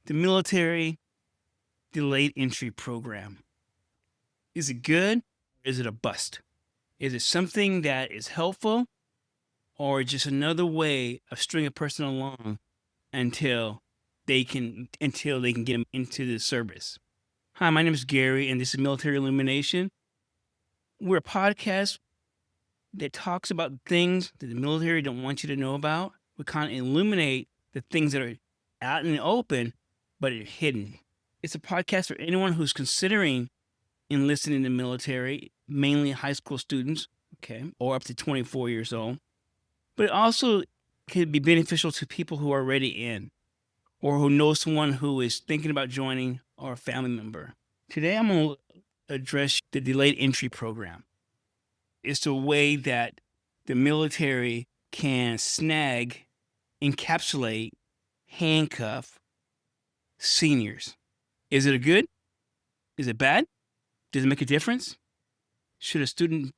The military delayed entry program. Is it good? Or is it a bust? Is it something that is helpful or just another way of stringing a person along until they can get them into the service? Hi, my name is Gary, and this is Military Illumination. We're a podcast that talks about things that the military don't want you to know about. We kind of illuminate the things that are out in the open, but are hidden. It's a podcast for anyone who's considering enlisting in the military, mainly high school students, okay, or up to 24 years old. But it also could be beneficial to people who are already in or who know someone who is thinking about joining or a family member. Today, I'm going to address the delayed entry program. It's a way that the military can snag, encapsulate, handcuff seniors. Is it a good? Is it bad? Does it make a difference? Should a student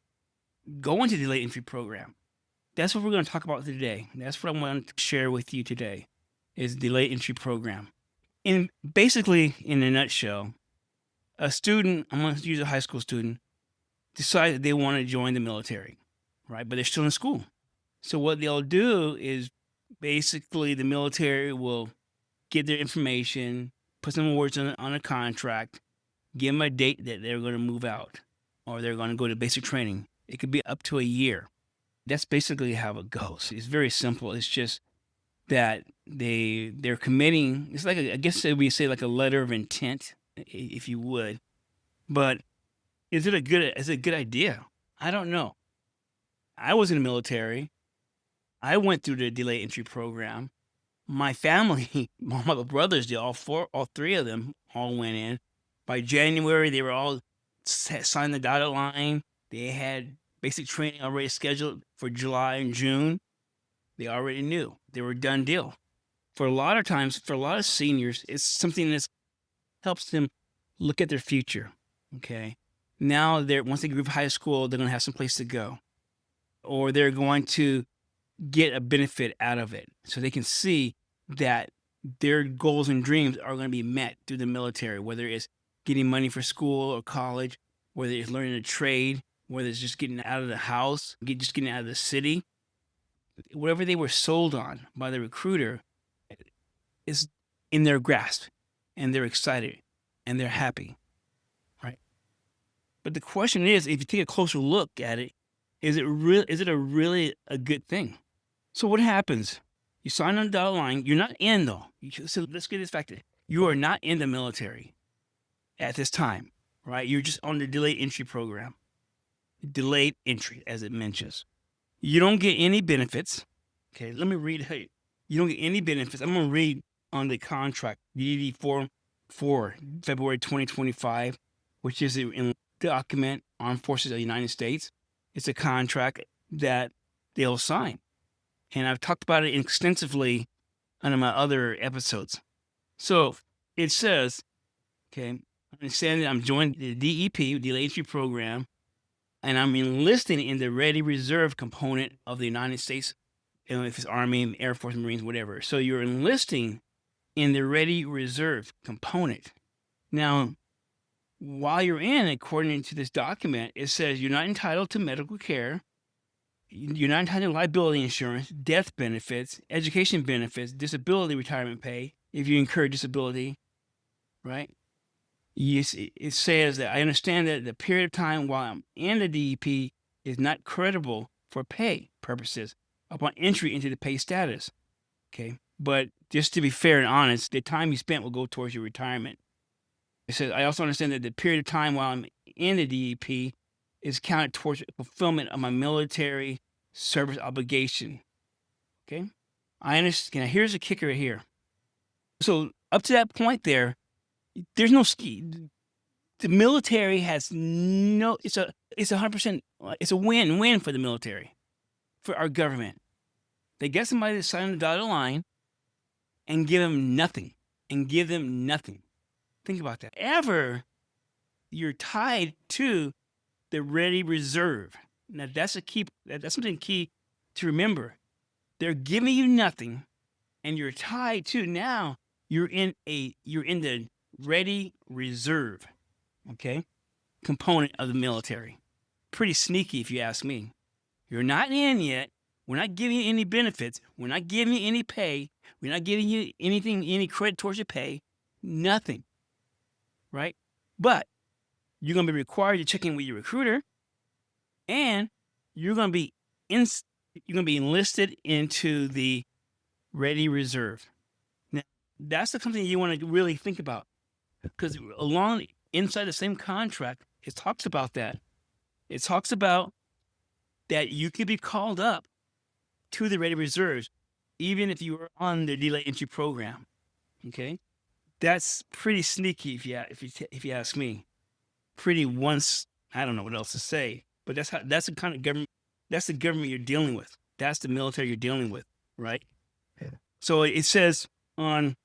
go into the delayed entry program? That's what we're going to talk about today. That's what I want to share with you today is the delayed entry program. And basically, in a nutshell, a student, I'm going to use a high school student, decide that they want to join the military, right? But they're still in school. So what they'll do is basically the military will get their information, put some words on a contract, give them a date that they're going to move out or they're going to go to basic training. It could be up to a year. That's basically how it goes. It's very simple. It's just that they're committing. It's like I guess we say like a letter of intent, if you would. But is it a good idea? I don't know. I was in the military. I went through the delayed entry program. My family, my brothers did, all three of them all went in. By January, they were all signed the dotted line. They had basic training already scheduled for July and June. They already knew. They were a done deal. For a lot of times, for a lot of seniors, it's something that helps them look at their future. Okay. Now once they leave high school, they're going to have some place to go. Or they're going to get a benefit out of it. So they can see that their goals and dreams are going to be met through the military, whether it's getting money for school or college, whether it's learning a trade, whether it's just getting out of the house, just getting out of the city. Whatever they were sold on by the recruiter is in their grasp, and they're excited, and they're happy, right? But the question is, if you take a closer look at it, is it really a good thing? So what happens? You sign on the dotted line. You're not in, though. So let's get this fact. You are not in the military at this time, right? You're just on the delayed entry program. Delayed entry, as it mentions. You don't get any benefits. Okay, let me read. Hey, you don't get any benefits. I'm going to read on the contract, DEP Form 4, February 2025, which is in document Armed Forces of the United States. It's a contract that they'll sign. And I've talked about it extensively on my other episodes. So it says, okay, I understand that I'm joining the DEP, Delayed Entry Program, and I'm enlisting in the Ready Reserve component of the United States, if it's Army, Air Force, Marines, whatever. So you're enlisting in the Ready Reserve component. Now, while you're in, according to this document, it says you're not entitled to medical care, you're not entitled to liability insurance, death benefits, education benefits, disability retirement pay, if you incur disability, right? Yes, it says that I understand that the period of time while I'm in the DEP is not credible for pay purposes upon entry into the pay status. Okay. But just to be fair and honest, the time you spent will go towards your retirement. It says, I also understand that the period of time while I'm in the DEP is counted towards fulfillment of my military service obligation. Okay. I understand. Now, here's the kicker here. So up to that point there's no ski. The military has no, it's 100%, it's a win-win for the military, for our government. They get somebody to sign the dotted line and give them nothing, Think about that. You're tied to the Ready Reserve. Now that's something key to remember. They're giving you nothing, and you're tied to now you're in the ready reserve, okay, component of the military. Pretty sneaky if you ask me. You're not in yet. We're not giving you any benefits. We're not giving you any pay. We're not giving you anything, any credit towards your pay. Nothing. Right? But you're going to be required to check in with your recruiter, and you're going to be enlisted into the ready reserve. Now, that's something you want to really think about, because inside the same contract, it talks about that. It talks about that you could be called up to the ready reserves, even if you were on the delayed entry program. Okay, that's pretty sneaky if you ask me. Pretty I don't know what else to say, but that's the kind of government. That's the government you're dealing with. That's the military you're dealing with, right? Yeah. So it says in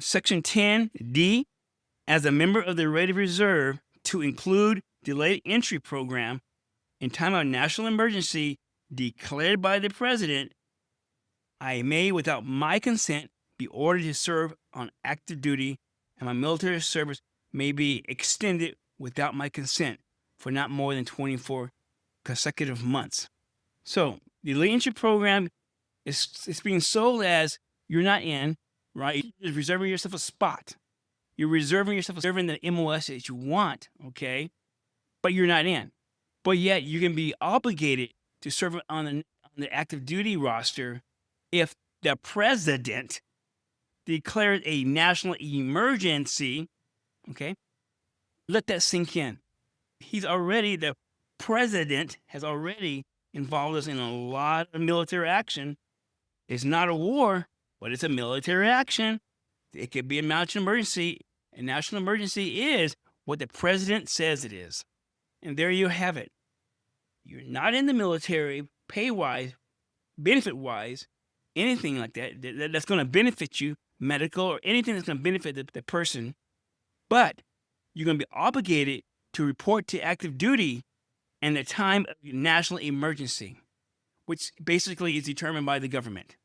Section 10D, as a member of the ready reserve, to include delayed entry program in time of national emergency declared by the president, I may, without my consent, be ordered to serve on active duty, and my military service may be extended without my consent for not more than 24 consecutive months. So the delayed entry program it's being sold as you're not in, right? You're reserving yourself a spot. You're reserving the MOS that you want, okay? But you're not in. But yet you can be obligated to serve on the active duty roster if the president declared a national emergency, okay? Let that sink in. The president has already involved us in a lot of military action. It's not a war, but it's a military action. It could be a national emergency. A national emergency is what the president says it is. And there you have it. You're not in the military, pay-wise, benefit-wise, anything like that's going to benefit you, medical or anything that's going to benefit the person. But you're going to be obligated to report to active duty in the time of national emergency, which basically is determined by the government.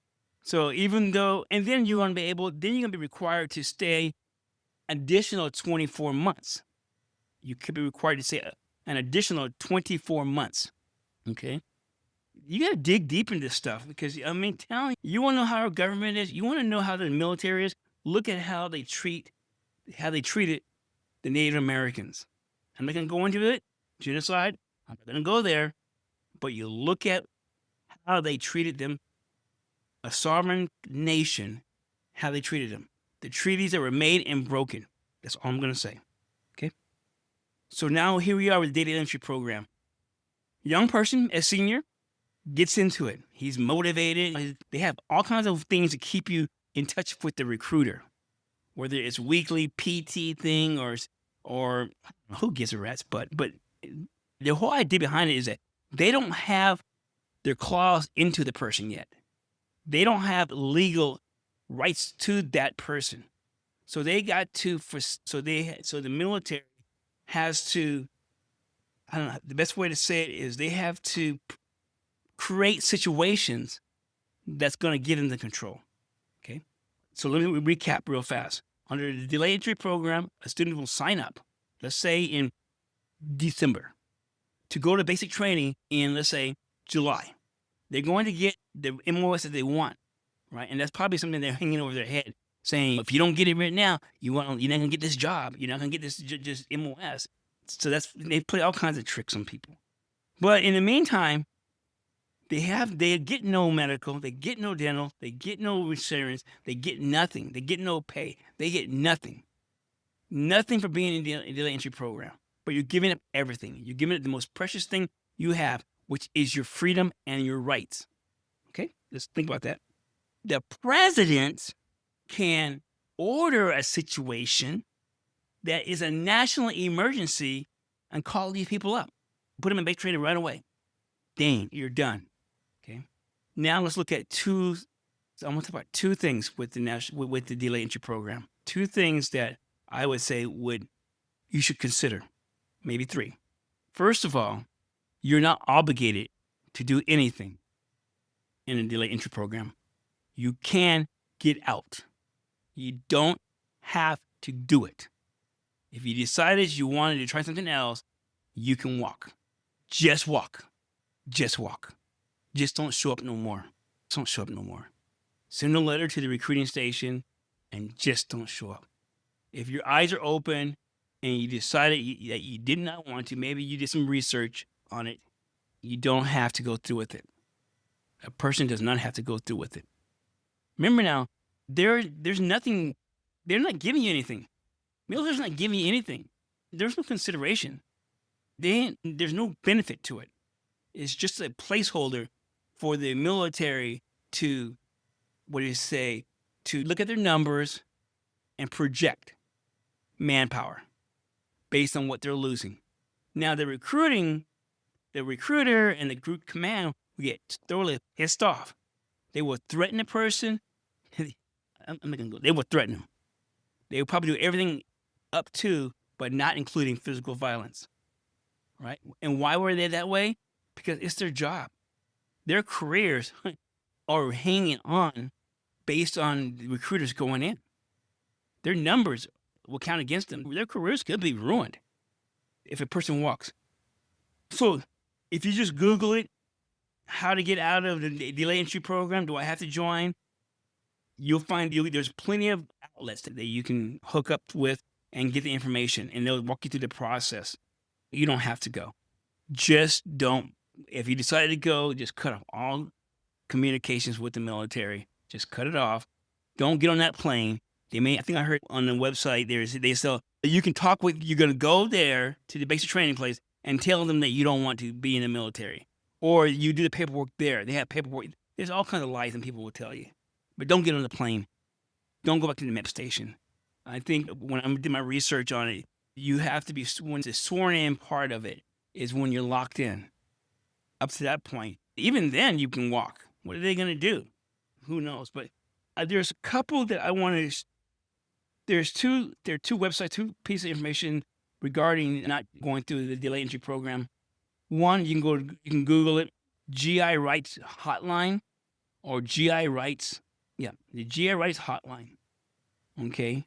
So even though, and then you're going to be required to stay additional 24 months. You could be required to stay an additional 24 months. Okay. You got to dig deep into this stuff because, I mean, you want to know how our government is. You want to know how the military is. Look at how they treated the Native Americans. I'm not going to go into it. Genocide. I'm not going to go there. But you look at how they treated them, a sovereign nation, how they treated them. The treaties that were made and broken. That's all I'm going to say. Okay. So now here we are with the data entry program. Young person, a senior, gets into it. He's motivated. They have all kinds of things to keep you in touch with the recruiter, whether it's weekly PT thing or who gives a rat's butt. But the whole idea behind it is that they don't have their claws into the person yet. They don't have legal rights to that person. So they got to so the military has to, I don't know, the best way to say it is they have to create situations that's going to get into control. Okay. So let me recap real fast. Under the delayed entry program, a student will sign up, let's say in December, to go to basic training in, let's say, July. They're going to get the MOS that they want, right? And that's probably something they're hanging over their head, saying, if you don't get it right now, you're not going to get this job. You're not going to get this just MOS. So they play all kinds of tricks on people. But in the meantime, they get no medical, they get no dental, they get no insurance, they get nothing. They get no pay. They get nothing. Nothing for being in the delayed entry program. But you're giving up everything. You're giving up the most precious thing you have, which is your freedom and your rights. Okay? Let's think about that. The president can order a situation that is a national emergency and call these people up. Put them in basic training right away. Dang, you're done. Okay? Now let's look at I'm going to talk about two things with the delayed entry program. Two things that I would say you should consider. Maybe three. First of all, you're not obligated to do anything in a delayed entry program. You can get out. You don't have to do it. If you decided you wanted to try something else, you can walk. Just walk. Just walk. Just don't show up no more. Just don't show up no more. Send a letter to the recruiting station and just don't show up. If your eyes are open and you decided that you did not want to, maybe you did some research on it, you don't have to go through with it. A person does not have to go through with it. Remember now, there's nothing, they're not giving you anything. Military's not giving you anything. There's no consideration. There's no benefit to it. It's just a placeholder for the military to, to look at their numbers and project manpower based on what they're losing. Now the recruiter and the group command will get thoroughly pissed off. They will threaten the person. I'm not gonna go. They will threaten them. They will probably do everything up to, but not including physical violence. Right? And why were they that way? Because it's their job. Their careers are hanging on based on the recruiters going in. Their numbers will count against them. Their careers could be ruined if a person walks. So if you just Google it, how to get out of the delay entry program, do I have to join? You'll find there's plenty of outlets that you can hook up with and get the information, and they'll walk you through the process. You don't have to go. Just don't. If you decided to go, just cut off all communications with the military. Just cut it off. Don't get on that plane. I think I heard on the website they sell, you can talk with, you're going to go there to the basic training place and tell them that you don't want to be in the military. Or you do the paperwork there. They have paperwork. There's all kinds of lies and people will tell you. But don't get on the plane. Don't go back to the MEP station. I think when I did my research on it, you have to be, when the sworn in part of it is when you're locked in. Up to that point, even then you can walk. What are they going to do? Who knows? But there's a couple that I want to, there are two websites, two pieces of information regarding not going through the delay entry program. One, you can Google it, GI Rights Hotline or GI Rights. Yeah, the GI Rights Hotline. Okay.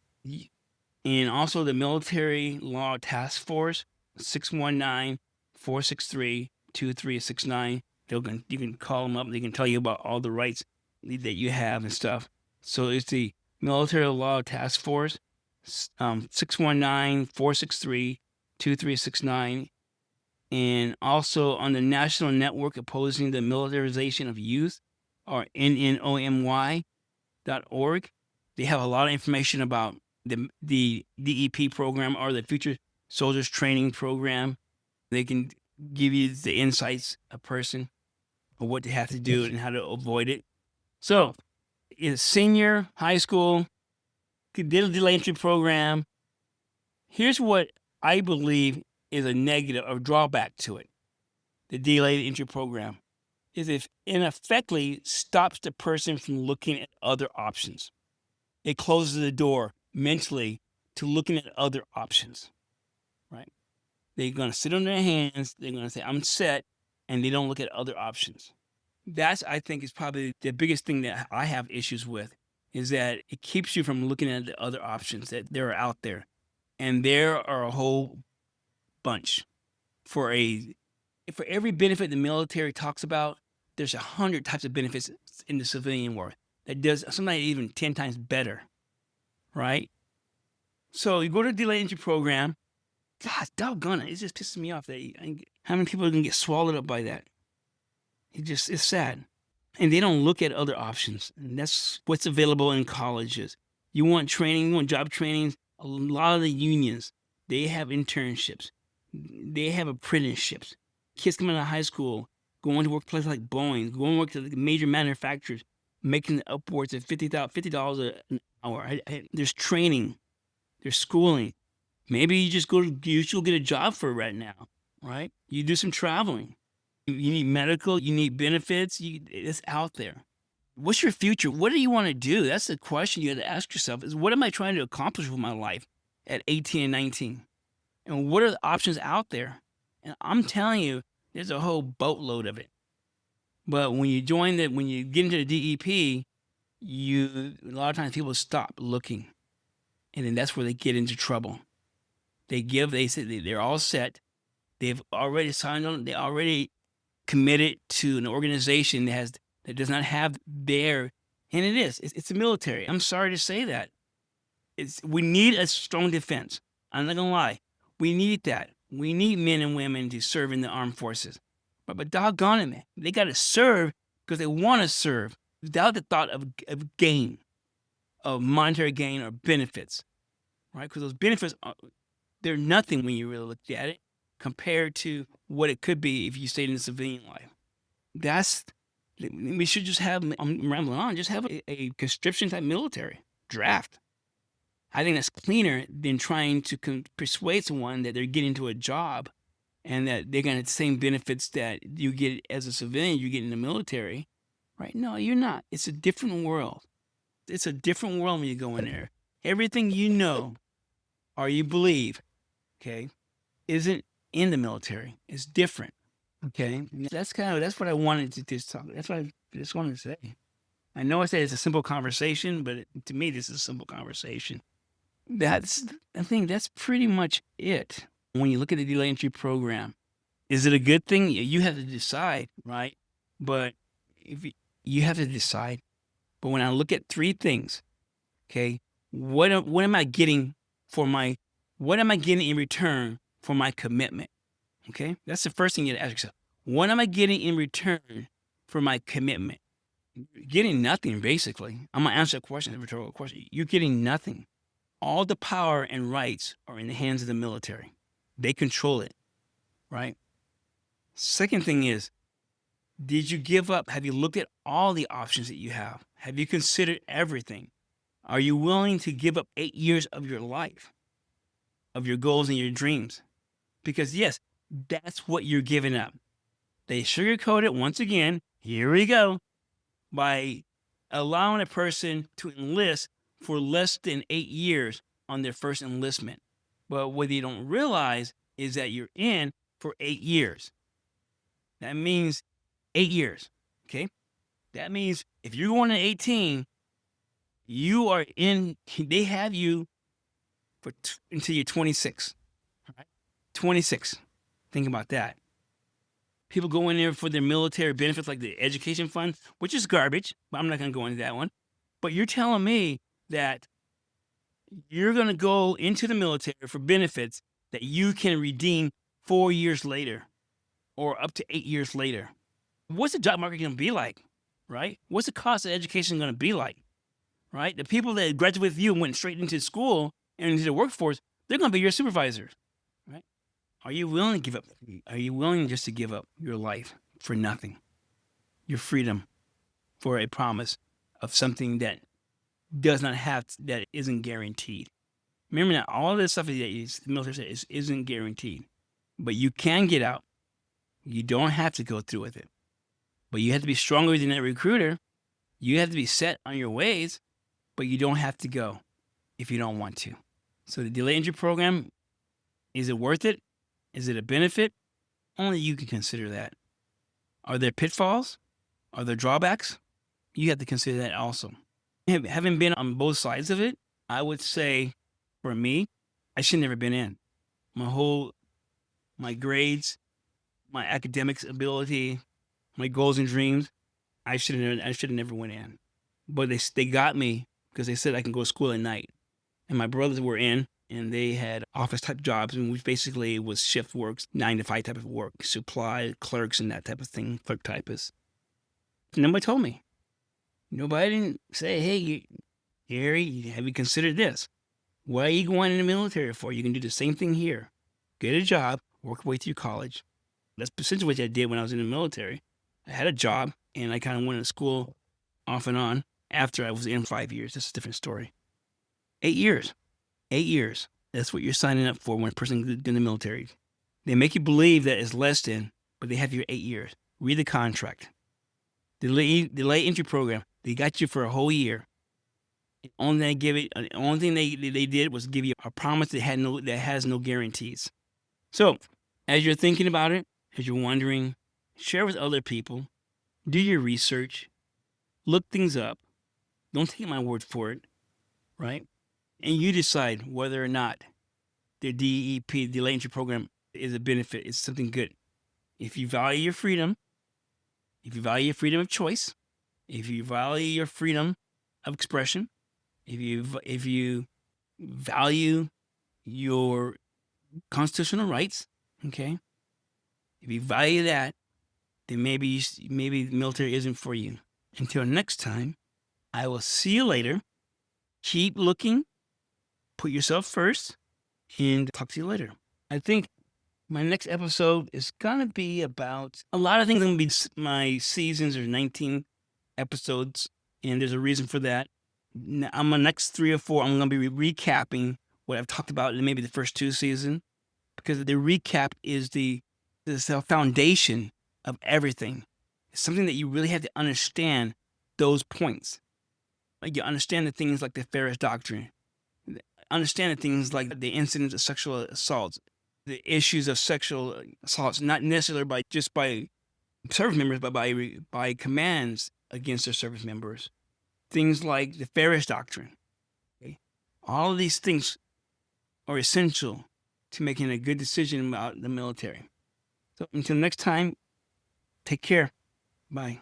And also the Military Law Task Force, 619-463-2369. You can call them up. They can tell you about all the rights that you have and stuff. So it's the Military Law Task Force, 619-463-2369. And also on the National Network Opposing the Militarization of Youth, or NNOMY.org. They have a lot of information about the DEP program or the Future Soldiers Training Program. They can give you the insights a person of what they have to do and how to avoid it. So, it's senior, high school, delay entry program. Here's what I believe is a negative or drawback to it. The delayed entry program is it ineffectively stops the person from looking at other options. It closes the door mentally to looking at other options, right? They're going to sit on their hands. They're going to say, I'm set, and they don't look at other options. That's, I think, is probably the biggest thing that I have issues with, is that it keeps you from looking at the other options that there are out there. And there are a whole bunch. For every benefit the military talks about, there's 100 types of benefits in the civilian world that does sometimes even 10 times better, right? So you go to the delay entry program. God, doggone it. It just pisses me off that how many people are going to get swallowed up by that. It's sad. And they don't look at other options. And that's what's available in colleges. You want training, you want job training. A lot of the unions, they have internships. They have apprenticeships. Kids coming out of high school, going to workplaces like Boeing, going to work to the major manufacturers, making upwards of $50 an hour. There's training. There's schooling. Maybe you just you should get a job for it right now, right? You do some traveling. You need medical, you need benefits. It's out there. What's your future? What do you want to do? That's the question you have to ask yourself, is what am I trying to accomplish with my life at 18 and 19? And what are the options out there? And I'm telling you, there's a whole boatload of it. But when you get into the DEP, a lot of times people stop looking, and then that's where they get into trouble. They say they're all set. They've already signed on. They already committed to an organization that does not have their, and it's the military. I'm sorry to say that. We need a strong defense. I'm not gonna lie. We need that. We need men and women to serve in the armed forces. But doggone it, man, they got to serve because they want to serve without the thought of gain, of monetary gain or benefits, right? Because those benefits they're nothing when you really look at it compared to what it could be if you stayed in the civilian life. We should just have, I'm rambling on, just have a conscription type military draft. I think that's cleaner than trying to persuade someone that they're getting to a job and that they're going to have the same benefits that you get as a civilian, you get in the military, right? No, you're not. It's a different world. It's a different world when you go in there. Everything you know or you believe, okay, isn't in the military. It's different, okay? That's what I wanted to just talk. That's what I just wanted to say. I know I said it's a simple conversation, but to me, this is a simple conversation. I think that's pretty much it. When you look at the delay entry program, is it a good thing? You have to decide, right? But if you have to decide. But when I look at three things, okay, what am I getting what am I getting in return for my commitment? Okay, that's the first thing you have to ask yourself. What am I getting in return for my commitment? You're getting nothing, basically. I'm gonna answer a question, a rhetorical question. You're getting nothing. All the power and rights are in the hands of the military. They control it, right? Second thing is, did you give up? Have you looked at all the options that you have? Have you considered everything? Are you willing to give up 8 years of your life, of your goals and your dreams? Because yes, that's what you're giving up. They sugarcoat it once again. Here we go. By allowing a person to enlist for less than 8 years on their first enlistment. But what they don't realize is that you're in for 8 years. That means 8 years. Okay. That means if you're going to 18, you are in, they have you for until you're 26. All right. 26. Think about that. People go in there for their military benefits like the education fund, which is garbage, but I'm not going to go into that one. But you're telling me that you're going to go into the military for benefits that you can redeem 4 years later or up to 8 years later. What's the job market going to be like, right? What's the cost of education going to be like, right? The people that graduated with you and went straight into school and into the workforce, they're going to be your supervisors, right? Are you willing to give up? Are you willing just to give up your life for nothing? Your freedom for a promise of something that does not have, that isn't guaranteed. Remember that all this stuff that the military says isn't guaranteed, but you can get out. You don't have to go through with it, but you have to be stronger than that recruiter. You have to be set on your ways, but you don't have to go if you don't want to. So the delay entry program, is it worth it? Is it a benefit? Only you can consider that. Are there pitfalls? Are there drawbacks? You have to consider that also. Having been on both sides of it, I would say, for me, I should never been in. My grades, my academics ability, my goals and dreams, I should have never went in. But they got me because they said I can go to school at night. And my brothers were in, and they had office type jobs, and which basically was shift work, 9 to 5 type of work, supply clerks and that type of thing, clerk typists. Nobody told me. Nobody didn't say, hey, Gary, have you considered this? What are you going in the military for? You can do the same thing here. Get a job, work your way through college. That's essentially what I did when I was in the military. I had a job, and I kind of went to school off and on after I was in 5 years. That's a different story. 8 years. 8 years. That's what you're signing up for when a person is in the military. They make you believe that it's less than, but they have your 8 years. Read the contract. The delay entry program, they got you for a whole year. The only thing they did was give you a promise that has no guarantees. So, as you're thinking about it, as you're wondering, share with other people, do your research, look things up, Don't take my word for it, right? And you decide whether or not the DEP, the delayed entry program, is a benefit, is something good. If you value your freedom, if you value your freedom of choice, if you value your freedom of expression, if you value your constitutional rights, okay, if you value that, then maybe the military isn't for you. Until next time, I will see you later. Keep looking, put yourself first, and talk to you later. I think my next episode is gonna be about a lot of things. Gonna be my seasons. There's 19 episodes, and there's a reason for that. On my next 3 or 4, I'm gonna be recapping what I've talked about in maybe the first 2 seasons, because the recap is the foundation of everything. It's something that you really have to understand those points. Like you understand the things like the Ferris Doctrine, understand the things like the incidents of sexual assaults, the issues of sexual assaults, not necessarily by service members, but by commands against their service members. Things like the Ferris Doctrine. Okay? All of these things are essential to making a good decision about the military. So until next time, take care. Bye.